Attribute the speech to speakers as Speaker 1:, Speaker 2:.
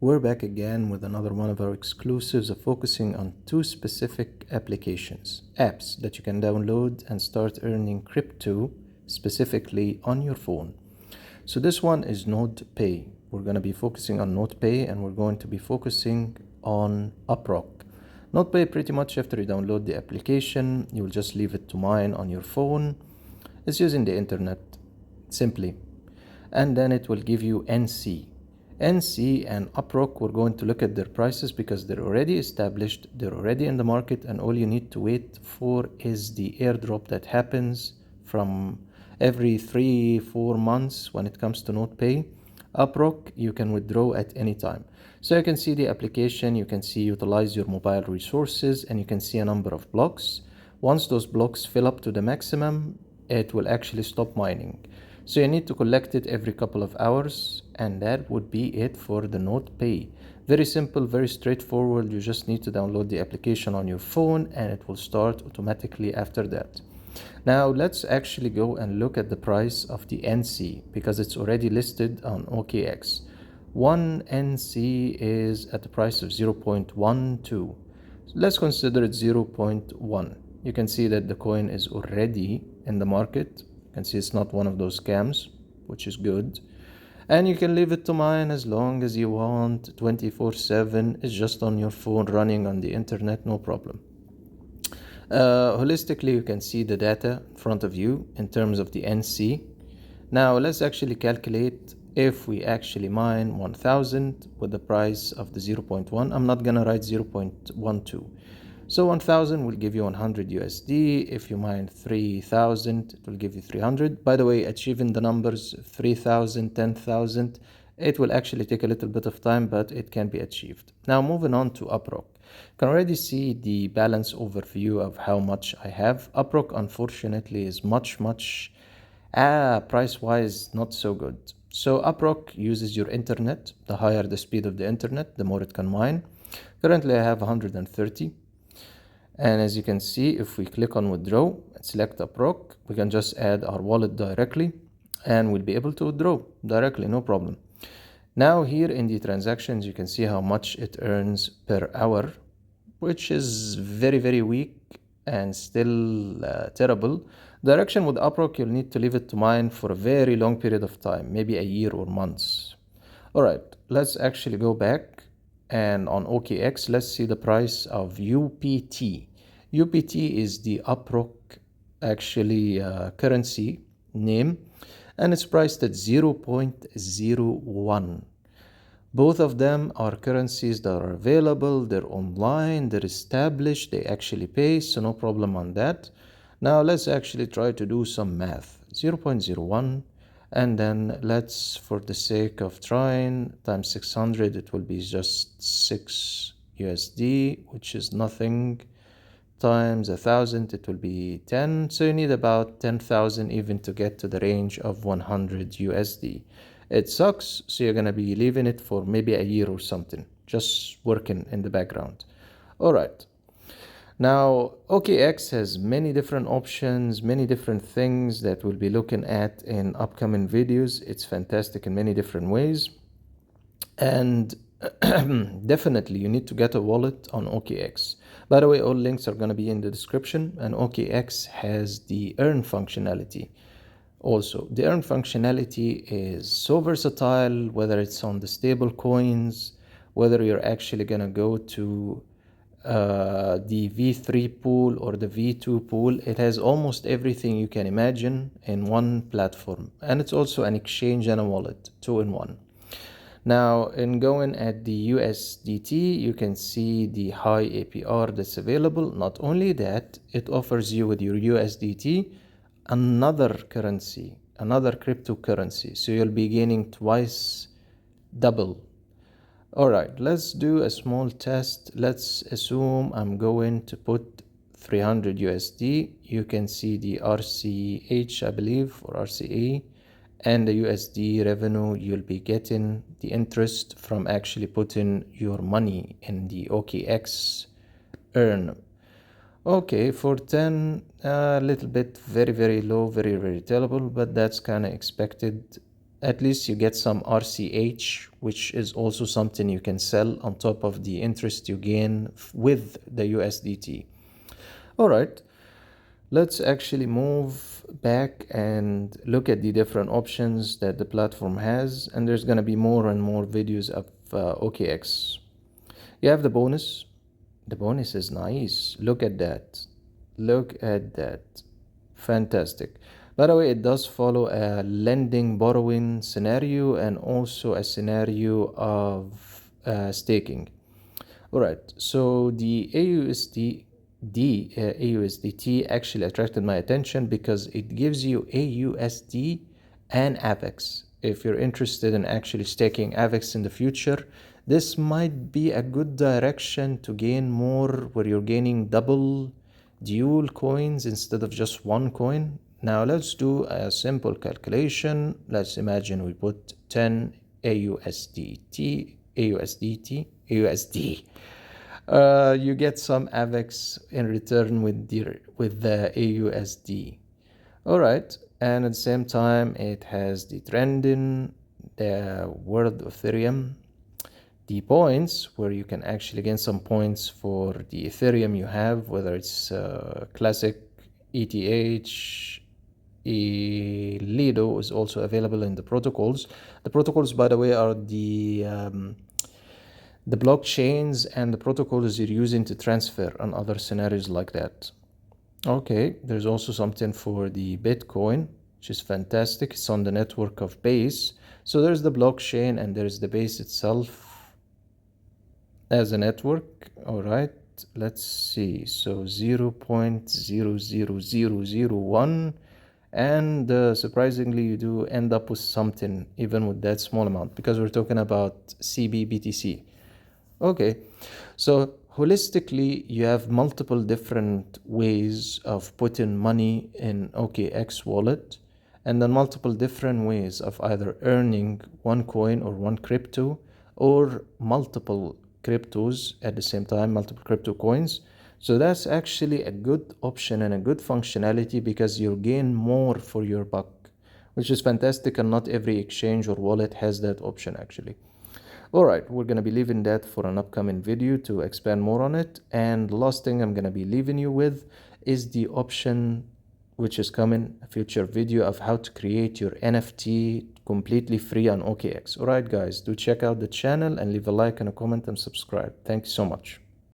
Speaker 1: We're back again with another one of our exclusives of focusing on two specific apps that you can download and start earning crypto specifically on your phone. So this one is Nodepay. We're going to be focusing on Nodepay and we're going to be focusing on UPROCK. Nodepay, pretty much after you download the application, you'll just leave it to mine on your phone. It's using the internet simply. And then it will give you NC and UPROCK. We're going to look at their prices because they're already established, they're already in the market, and all you need to wait for is the airdrop that happens from every 3-4 months when it comes to Nodepay. UPROCK, you can withdraw at any time. So you can see the application, you can see utilize your mobile resources, and you can see a number of blocks. Once those blocks fill up to the maximum, it will actually stop mining. So you need to collect it every couple of hours, and that would be it for the Nodepay. Very simple, very straightforward. You just need to download the application on your phone and it will start automatically after that. Now let's actually go and look at the price of the NC because it's already listed on OKX. One NC is at the price of 0.12. So let's consider it 0.1. You can see that the coin is already in the market. You can see it's not one of those scams, which is good. And you can leave it to mine as long as you want, 24/7. It's just on your phone running on the internet, no problem. Holistically, you can see the data in front of you in terms of the NC. Now let's actually calculate if we actually mine 1000 with the price of the 0.1. I'm not gonna write 0.12. So 1000 will give you 100 USD. If you mine 3000, it will give you 300. By the way, achieving the numbers 3000, 10,000, it will actually take a little bit of time, but it can be achieved. Now moving on to UPROCK. You can already see the balance overview of how much I have. UPROCK, unfortunately, is much price-wise not so good. So UPROCK uses your internet. The higher the speed of the internet, the more it can mine. Currently, I have 130. And as you can see, if we click on withdraw and select UPROCK, we can just add our wallet directly and we'll be able to withdraw directly, no problem. Now here in the transactions, you can see how much it earns per hour, which is very weak and still terrible. Direction with UPROCK, you'll need to leave it to mine for a very long period of time, maybe a year or months. All right, let's actually go back. And on OKX, let's see the price of UPT. UPT is the UPROCK actually currency name, and it's priced at 0.01. Both of them are currencies that are available, they're online, they're established, they actually pay, so no problem on that. Now let's actually try to do some math. 0.01. And then let's, for the sake of trying, times 600, it will be just 6 USD, which is nothing. Times 1000, it will be 10. So you need about 10,000 even to get to the range of 100 USD. It sucks, so you're gonna be leaving it for maybe a year or something, just working in the background. All right. Now, OKX has many different options, many different things that we'll be looking at in upcoming videos. It's fantastic in many different ways. And definitely you need to get a wallet on OKX. By the way, all links are going to be in the description, and OKX has the earn functionality. Also, the earn functionality is so versatile, whether it's on the stable coins, whether you're actually going to go to the V3 pool or the V2 pool. It has almost everything you can imagine in one platform, and it's also an exchange and a wallet, 2-in-1. Now in going at the USDT, you can see the high APR that's available. Not only that, it offers you with your USDT another currency, another cryptocurrency, so you'll be gaining twice double. All right, let's do a small test. Let's assume I'm going to put 300 USD. You can see the RCH, I believe, or RCA, and the USD revenue. You'll be getting the interest from actually putting your money in the OKX earn. Okay, for 10, a little bit very low, very terrible, but that's kind of expected. at least you get some RCH, which is also something you can sell on top of the interest you gain with the USDT. All right, let's actually move back and look at the different options that the platform has. And there's going to be more and more videos of OKX. You have the bonus. The bonus is nice. Look at that. Look at that. Fantastic. By the way, it does follow a lending borrowing scenario and also a scenario of staking. All right, so the AUSDT actually attracted my attention because it gives you AUSD and AVAX. If you're interested in actually staking AVAX in the future, this might be a good direction to gain more, where you're gaining dual coins instead of just one coin. Now let's do a simple calculation. Let's imagine we put 10 AUSD. You get some AVAX in return with the AUSD. All right, and at the same time, it has the trending, the world of Ethereum, the points, where you can actually gain some points for the Ethereum you have, whether it's Classic, ETH, Lido is also available in the protocols. The protocols, by the way, are the blockchains and the protocols you're using to transfer and other scenarios like that. Okay, there's also something for the Bitcoin, which is fantastic. It's on the network of Base. So there's the blockchain and there's the Base itself as a network. All right, let's see. So 0.00001. And surprisingly, you do end up with something even with that small amount, because we're talking about CBBTC. Okay, so holistically, you have multiple different ways of putting money in OKX wallet, and then multiple different ways of either earning one coin or one crypto, or multiple cryptos at the same time, multiple crypto coins. So that's actually a good option and a good functionality, because you'll gain more for your buck, which is fantastic, and not every exchange or wallet has that option actually. All right, we're going to be leaving that for an upcoming video to expand more on it. And the last thing I'm going to be leaving you with is the option which is coming, a future video of how to create your NFT completely free on OKX. All right, guys, do check out the channel and leave a like and a comment and subscribe. Thank you so much.